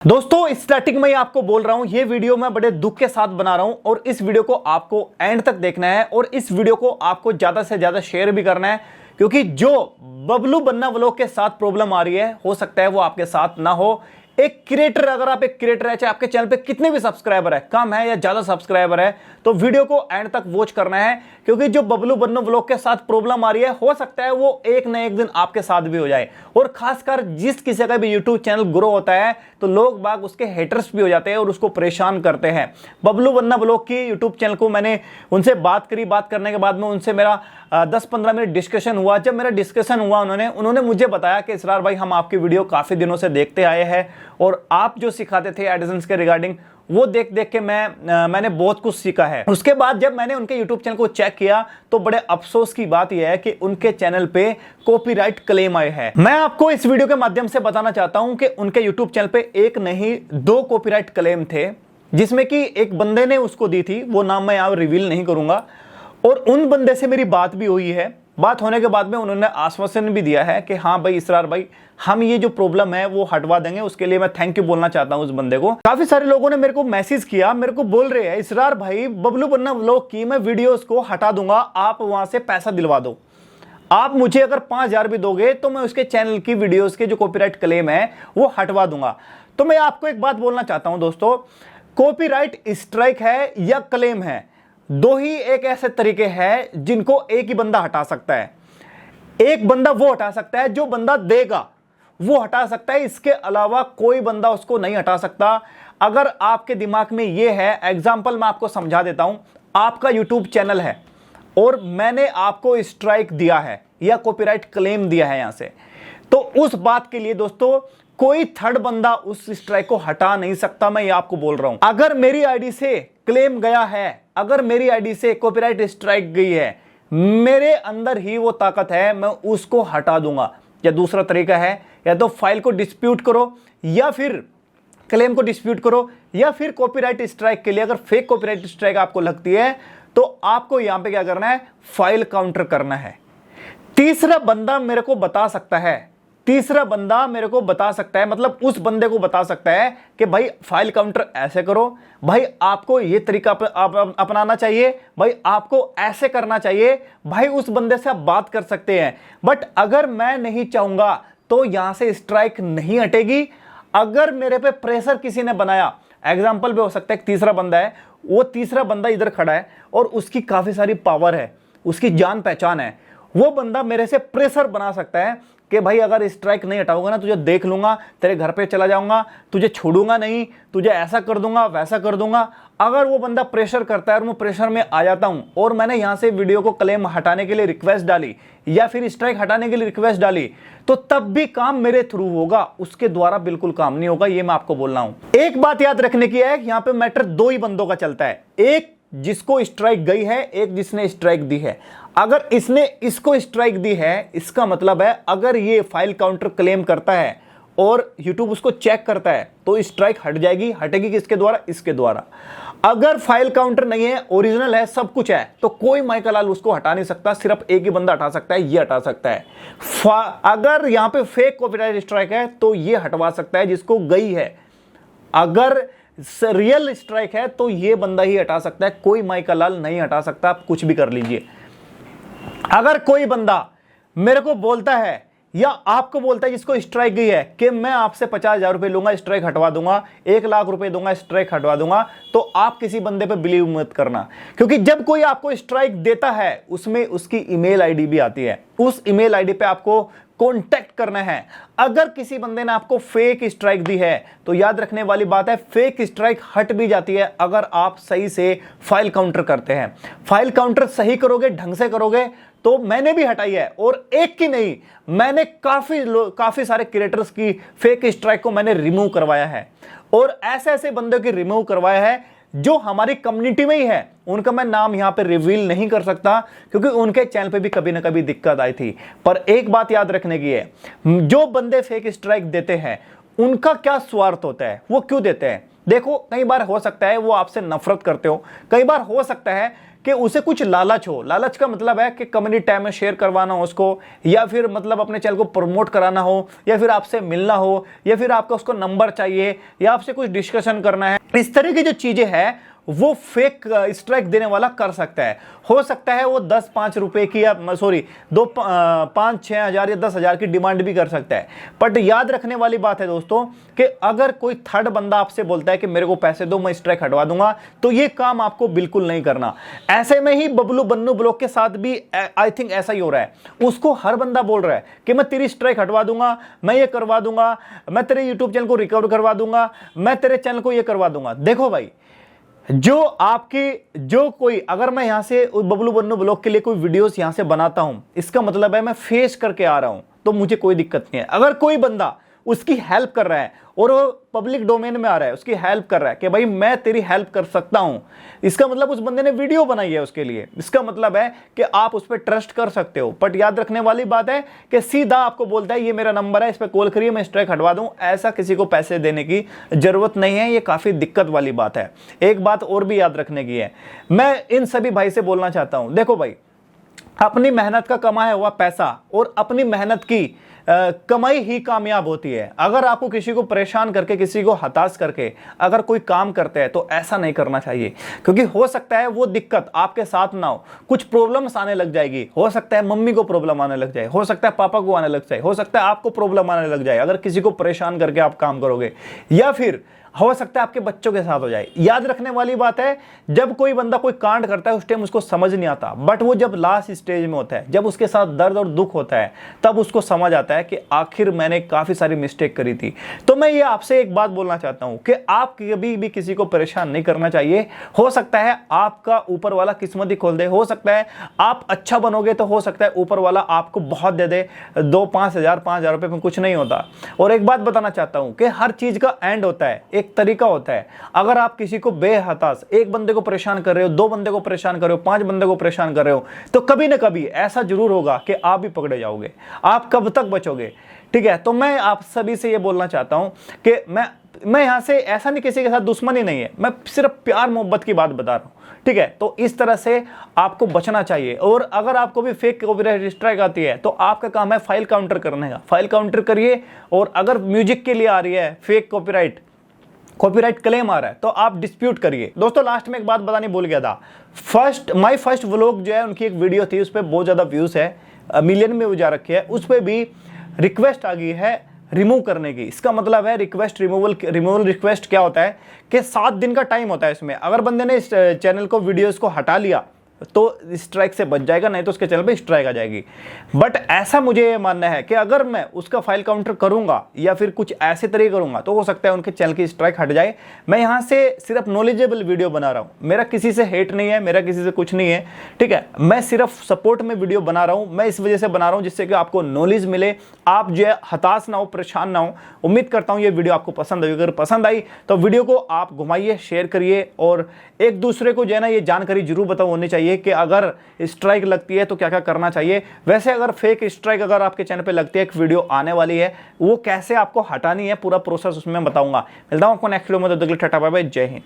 दोस्तों स्टार्टिंग में ही आपको बोल रहा हूं, ये वीडियो मैं बड़े दुख के साथ बना रहा हूं और इस वीडियो को आपको एंड तक देखना है और इस वीडियो को आपको ज्यादा से ज्यादा शेयर भी करना है, क्योंकि जो बबलू बन्ना व्लॉग के साथ प्रॉब्लम आ रही है, हो सकता है वो आपके साथ ना हो। एक क्रिएटर, अगर आप एक क्रिएटर है, चाहे आपके चैनल पे कितने भी सब्सक्राइबर है, कम है या ज्यादा सब्सक्राइबर है, तो वीडियो को एंड तक वॉच करना है, क्योंकि जो बबलू बन्ना व्लॉग के साथ प्रॉब्लम आ रही है, हो सकता है वो एक न एक दिन आपके साथ भी हो जाए। और खासकर जिस किसी का भी यूट्यूब चैनल ग्रो होता है तो लोग बाग उसके हेटर्स भी हो जाते हैं और उसको परेशान करते हैं। बबलू बन्ना व्लॉग की यूट्यूब चैनल को मैंने उनसे बात करी, बात करने के बाद में उनसे मेरा 10-15 मिनट डिस्कशन हुआ। जब मेरा डिस्कशन हुआ, उन्होंने मुझे बताया कि इसरार भाई, हम आपकी वीडियो काफ़ी दिनों से देखते आए हैं और आप जो सिखाते थे एडसेंस के रिगार्डिंग, वो देख देख के मैंने बहुत कुछ सीखा है। उसके बाद जब मैंने उनके YouTube चैनल को चेक किया तो बड़े अफसोस की बात यह है कि उनके चैनल पे कॉपीराइट क्लेम आए हैं। मैं आपको इस वीडियो के माध्यम से बताना चाहता हूं कि उनके YouTube चैनल पे एक नहीं 2 कॉपीराइट क्लेम थे, जिसमें कि एक बंदे ने उसको दी थी, वो नाम मैं यहाँ रिवील नहीं करूंगा। और उन बंदे से मेरी बात भी हुई है। बात होने के बाद में उन्होंने आश्वासन भी दिया है कि हाँ भाई इसरार भाई, हम ये जो प्रॉब्लम है वो हटवा देंगे। उसके लिए मैं थैंक यू बोलना चाहता हूं उस बंदे को। काफी सारे लोगों ने मेरे को मैसेज किया, मेरे को बोल रहे हैं इसरार भाई, बबलू बन्ना व्लॉग की मैं वीडियोस को हटा दूंगा, आप वहां से पैसा दिलवा दो। आप मुझे अगर 5,000 भी दोगे तो मैं उसके चैनल की वीडियोस के जो कॉपीराइट क्लेम है वो हटवा दूंगा। तो मैं आपको एक बात बोलना चाहता हूं दोस्तों, कॉपीराइट स्ट्राइक है या क्लेम है, दो ही एक ऐसे तरीके हैं जिनको एक ही बंदा हटा सकता है। एक बंदा वो हटा सकता है जो बंदा देगा, वो हटा सकता है, इसके अलावा कोई बंदा उसको नहीं हटा सकता। अगर आपके दिमाग में ये है, एग्जांपल मैं आपको समझा देता हूं, आपका यूट्यूब चैनल है और मैंने आपको स्ट्राइक दिया है या कॉपीराइट क्लेम दिया है यहां से, तो उस बात के लिए दोस्तों कोई थर्ड बंदा उस स्ट्राइक को हटा नहीं सकता। मैं ये आपको बोल रहा हूं, अगर मेरी आईडी से क्लेम गया है, अगर मेरी आईडी से कॉपीराइट स्ट्राइक गई है, मेरे अंदर ही वो ताकत है, मैं उसको हटा दूंगा। या दूसरा तरीका है, या तो फाइल को डिस्प्यूट करो या फिर क्लेम को डिस्प्यूट करो, या फिर कॉपीराइट स्ट्राइक के लिए अगर फेक कॉपीराइट स्ट्राइक आपको लगती है तो आपको यहां पे क्या करना है, फाइल काउंटर करना है। तीसरा बंदा मेरे को बता सकता है, तीसरा बंदा मेरे को बता सकता है, मतलब उस बंदे को बता सकता है कि भाई फाइल काउंटर ऐसे करो, भाई आपको ये तरीका अपनाना चाहिए, भाई आपको ऐसे करना चाहिए। भाई उस बंदे से आप बात कर सकते हैं। बट अगर मैं नहीं चाहूंगा तो यहां से स्ट्राइक नहीं हटेगी। अगर मेरे पे प्रेशर किसी ने बनाया, एग्जाम्पल भी हो सकता है, तीसरा बंदा है, वो तीसरा बंदा इधर खड़ा है और उसकी काफी सारी पावर है, उसकी जान पहचान है, वो बंदा मेरे से प्रेशर बना सकता है कि भाई अगर स्ट्राइक नहीं हटाओगे ना, तुझे देख लूंगा, तेरे घर पे चला जाऊंगा, तुझे छोड़ूंगा नहीं, तुझे ऐसा कर दूंगा, वैसा कर दूंगा। अगर वो बंदा प्रेशर करता है और मैं प्रेशर में आ जाता हूं और मैंने यहां से वीडियो को क्लेम हटाने के लिए रिक्वेस्ट डाली या फिर स्ट्राइक हटाने के लिए रिक्वेस्ट डाली, तो तब भी काम मेरे थ्रू होगा, उसके द्वारा बिल्कुल काम नहीं होगा। ये मैं आपको बोल रहा हूं। एक बात याद रखने की है, यहां पे मैटर 2 ही बंदों का चलता है, एक जिसको स्ट्राइक गई है, एक जिसने स्ट्राइक दी है। अगर इसने इसको स्ट्राइक दी है, इसका मतलब है अगर ये फाइल काउंटर क्लेम करता है और YouTube उसको चेक करता है तो स्ट्राइक हट जाएगी। हटेगी किसके द्वारा? इसके द्वारा। अगर फाइल काउंटर नहीं है, ओरिजिनल है, सब कुछ है, तो कोई माइकल लाल उसको हटा नहीं सकता, सिर्फ एक ही बंदा हटा सकता है, ये हटा सकता है। अगर यहां पे फेक कॉपीराइट स्ट्राइक है तो ये हटवा सकता है जिसको गई है। अगर रियल स्ट्राइक है तो ये बंदा ही हटा सकता है, कोई माइकल लाल नहीं हटा सकता। आप कुछ भी कर लीजिए। अगर कोई बंदा मेरे को बोलता है या आपको बोलता है जिसको स्ट्राइक गई है कि मैं आपसे 50,000 रुपए लूंगा, स्ट्राइक हटवा दूंगा, 1 लाख रुपए दूंगा, स्ट्राइक हटवा दूंगा, तो आप किसी बंदे पे बिलीव मत करना, क्योंकि जब कोई आपको स्ट्राइक देता है उसमें उसकी ईमेल आईडी भी आती है। उस ईमेल आईडी पे आपको कॉन्टैक्ट करना है। अगर किसी बंदे ने आपको फेक स्ट्राइक दी है तो याद रखने वाली बात है, फेक स्ट्राइक हट भी जाती है अगर आप सही से फाइल काउंटर करते हैं। फाइल काउंटर सही करोगे, ढंग से करोगे, तो मैंने भी हटाई है, और एक की नहीं, मैंने काफी सारे क्रिएटर्स की फेक स्ट्राइक को मैंने रिमूव करवाया है, और ऐसे ऐसे बंदों की रिमूव करवाया है जो हमारी कम्युनिटी में ही है। उनका मैं नाम यहां पे रिवील नहीं कर सकता क्योंकि उनके चैनल पे भी कभी ना कभी दिक्कत आई थी। पर एक बात याद रखने की है, जो बंदे फेक स्ट्राइक देते हैं उनका क्या स्वार्थ होता है, वो क्यों देते हैं? देखो कई बार हो सकता है वो आपसे नफरत करते हो, कई बार हो सकता है कि उसे कुछ लालच हो। लालच का मतलब है कि कम्युनिटी टैब में शेयर करवाना हो उसको, या फिर मतलब अपने चैनल को प्रमोट कराना हो, या फिर आपसे मिलना हो, या फिर आपका उसको नंबर चाहिए, या आपसे कुछ डिस्कशन करना है। इस तरह की जो चीजें हैं वो फेक स्ट्राइक देने वाला कर सकता है। हो सकता है वो 10-5 रुपए की या सॉरी 5-6 हजार या 10 हजार की डिमांड भी कर सकता है। बट याद रखने वाली बात है दोस्तों कि अगर कोई थर्ड बंदा आपसे बोलता है कि मेरे को पैसे दो मैं स्ट्राइक हटवा दूंगा, तो ये काम आपको बिल्कुल नहीं करना। ऐसे में ही बबलू बन्नू ब्लॉग के साथ भी आई थिंक ऐसा ही हो रहा है। उसको हर बंदा बोल रहा है कि मैं तेरी स्ट्राइक हटवा दूंगा, मैं ये करवा दूंगा, मैं तेरे यूट्यूब चैनल को रिकवर करवा दूंगा, मैं तेरे चैनल को ये करवा दूंगा। देखो भाई, अगर मैं यहां से बबलू बन्नू ब्लॉग के लिए कोई वीडियोस यहां से बनाता हूं, इसका मतलब है मैं फेस करके आ रहा हूं, तो मुझे कोई दिक्कत नहीं है। अगर कोई बंदा उसकी हेल्प कर रहा है और वो पब्लिक डोमेन में आ रहा है, उसकी हेल्प कर रहा है कि भाई मैं तेरी हेल्प कर सकता हूं, इसका मतलब उस बंदे ने वीडियो बनाई है उसके लिए, इसका मतलब है कि आप उस पर ट्रस्ट कर सकते हो। बट याद रखने वाली बात है कि सीधा आपको बोलता है ये मेरा नंबर है, इस पर कॉल करिए मैं स्ट्राइक हटवा दूं, ऐसा किसी को पैसे देने की जरूरत नहीं है। ये काफी दिक्कत वाली बात है। एक बात और भी याद रखने की है, मैं इन सभी भाई से बोलना चाहता हूं, देखो भाई, अपनी मेहनत का कमाया हुआ पैसा और अपनी मेहनत की कमाई ही कामयाब होती है। अगर आपको किसी को परेशान करके, किसी को हताश करके अगर कोई काम करते हैं तो ऐसा नहीं करना चाहिए, क्योंकि हो सकता है वो दिक्कत आपके साथ ना हो, कुछ प्रॉब्लम्स आने लग जाएगी। हो सकता है मम्मी को प्रॉब्लम आने लग जाए, हो सकता है पापा को आने लग जाए, हो सकता है आपको प्रॉब्लम आने लग जाए अगर किसी को परेशान करके आप काम करोगे, या फिर हो सकता है आपके बच्चों के साथ हो जाए। याद रखने वाली बात है, जब कोई बंदा कोई कांड करता है उस टाइम उसको समझ नहीं आता, बट वो जब लास्ट स्टेज में होता है, जब उसके साथ दर्द और दुख होता है, तब उसको समझ आता है कि आखिर मैंने काफी सारी मिस्टेक करी थी। तो मैं ये आपसे एक बात बोलना चाहता हूं कि आप कभी भी किसी को परेशान नहीं करना चाहिए। हो सकता है आपका ऊपर वाला किस्मत ही खोल दे, हो सकता है आप अच्छा बनोगे तो हो सकता है ऊपर वाला आपको बहुत दे दे, 2-5 हजार 5,000 रुपए में कुछ नहीं होता। और एक बात बताना चाहता हूं कि हर चीज का एंड होता है, एक तरीका होता है। अगर आप किसी को बेहताश, एक बंदे को परेशान कर रहे हो, 2 बंदे को परेशान कर रहे हो, 5 बंदे को परेशान कर रहे हो, तो कभी ना कभी ऐसा जरूर होगा कि आप भी पकड़े जाओगे। आप कब तक बचोगे? ठीक है, तो मैं आप सभी से ये बोलना चाहता हूं कि मैं यहां से ऐसा नहीं, किसी के साथ दुश्मनी नहीं है, मैं सिर्फ प्यार मोहब्बत की बात बता रहा हूं। ठीक है, तो इस तरह से आपको बचना चाहिए। और अगर आपको भी फेक कॉपीराइट स्ट्राइक आती है तो आपका काम है फाइल काउंटर करने का, फाइल काउंटर करिए। और अगर म्यूजिक के लिए आ रही है फेक कॉपीराइट क्लेम आ रहा है तो आप डिस्प्यूट करिए। दोस्तों लास्ट में एक बात बतानी भूल गया था, माय फर्स्ट व्लॉग जो है उनकी एक वीडियो थी, उस पर बहुत ज्यादा व्यूज है, मिलियन में जा रखी है, उस पर भी रिक्वेस्ट आ गई है रिमूव करने की। इसका मतलब है रिमूवल रिक्वेस्ट क्या होता है कि 7 दिन का टाइम होता है इसमें। अगर बंदे ने इस चैनल को, वीडियोस को हटा लिया तो स्ट्राइक से बच जाएगा, नहीं तो उसके चैनल पे स्ट्राइक आ जाएगी। बट ऐसा मुझे मानना है कि अगर मैं उसका फाइल काउंटर करूंगा या फिर कुछ ऐसे तरीके करूंगा तो हो सकता है उनके चैनल की स्ट्राइक हट जाए। मैं यहां से सिर्फ नॉलेजेबल वीडियो बना रहा हूं, मेरा किसी से हेट नहीं है, मेरा किसी से कुछ नहीं है। ठीक है, मैं सिर्फ सपोर्ट में वीडियो बना रहा हूं। मैं इस वजह से बना रहा हूं जिससे कि आपको नॉलेज मिले, आप जो है हताश ना हो, परेशान ना हो। उम्मीद करता हूं ये वीडियो आपको पसंद आई। अगर पसंद आई तो वीडियो को आप घुमाइए, शेयर करिए और एक दूसरे को जो है ना ये जानकारी जरूर बताओ होनी चाहिए कि अगर स्ट्राइक लगती है तो क्या क्या करना चाहिए। वैसे अगर फेक स्ट्राइक अगर आपके चैनल पे लगती है, एक वीडियो आने वाली है, वो कैसे आपको हटानी है, पूरा प्रोसेस उसमें बताऊंगा। मिलता हूं आपको नेक्स्ट वीडियो में, तब तक के लिए टाटा बाय बाय, जय हिंद।